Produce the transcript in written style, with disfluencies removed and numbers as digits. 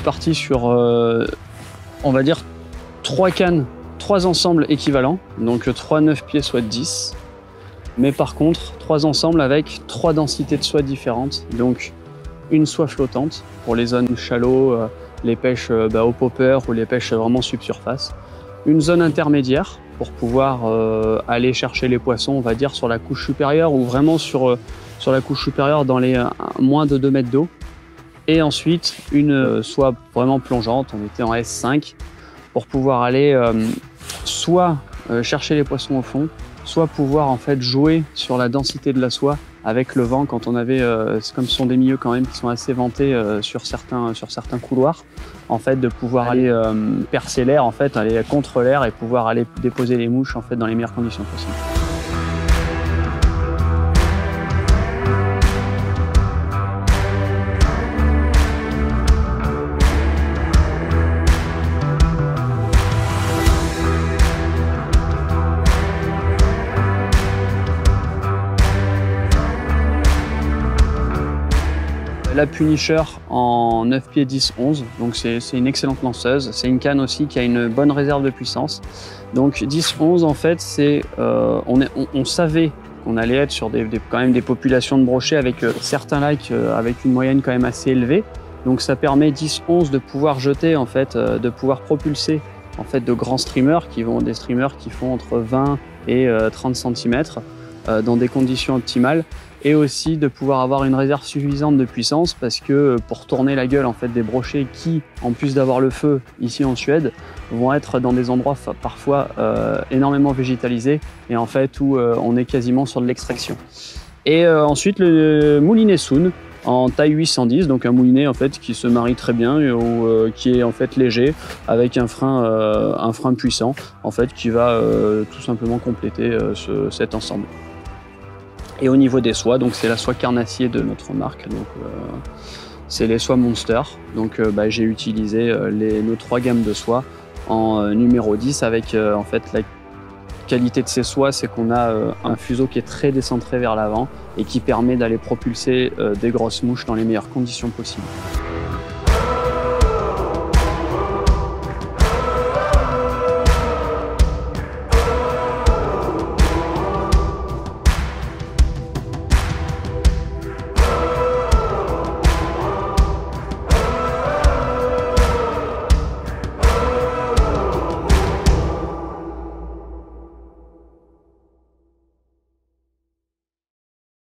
parti sur, on va dire, 3 cannes, 3 ensembles équivalents, donc 3 9 pieds soit 10. Mais par contre, 3 ensembles avec 3 densités de soie différentes, donc une soie flottante pour les zones shallow, les pêches au popper ou les pêches vraiment subsurface. Une zone intermédiaire pour pouvoir aller chercher les poissons, on va dire, sur la couche supérieure ou vraiment sur la couche supérieure dans les moins de 2 mètres d'eau. Et ensuite, une soie vraiment plongeante, on était en S5, pour pouvoir aller soit chercher les poissons au fond, soit pouvoir en fait jouer sur la densité de la soie avec le vent quand on avait, comme ce sont des milieux quand même qui sont assez ventés sur certains couloirs, en fait de pouvoir aller percer l'air, en fait aller contre l'air et pouvoir aller déposer les mouches en fait dans les meilleures conditions possibles. La Punisher en 9 pieds 10-11, donc c'est une excellente lanceuse. C'est une canne aussi qui a une bonne réserve de puissance. Donc 10-11 en fait, on savait qu'on allait être sur quand même des populations de brochets avec certains lacs avec une moyenne quand même assez élevée. Donc ça permet 10-11 de pouvoir jeter en fait, de pouvoir propulser en fait de grands streamers des streamers qui font entre 20 et 30 cm dans des conditions optimales. Et aussi de pouvoir avoir une réserve suffisante de puissance parce que pour tourner la gueule en fait des brochets qui, en plus d'avoir le feu ici en Suède, vont être dans des endroits parfois énormément végétalisés et en fait où on est quasiment sur de l'extraction. Et ensuite le moulinet Soon en taille 810, donc un moulinet en fait qui se marie très bien ou qui est en fait léger avec un frein puissant en fait qui va tout simplement compléter cet ensemble. Et au niveau des soies, donc c'est la soie carnassier de notre marque, donc c'est les soies Monster. Donc j'ai utilisé nos 3 gammes de soies en numéro 10 avec en fait la qualité de ces soies, c'est qu'on a un fuseau qui est très décentré vers l'avant et qui permet d'aller propulser des grosses mouches dans les meilleures conditions possibles.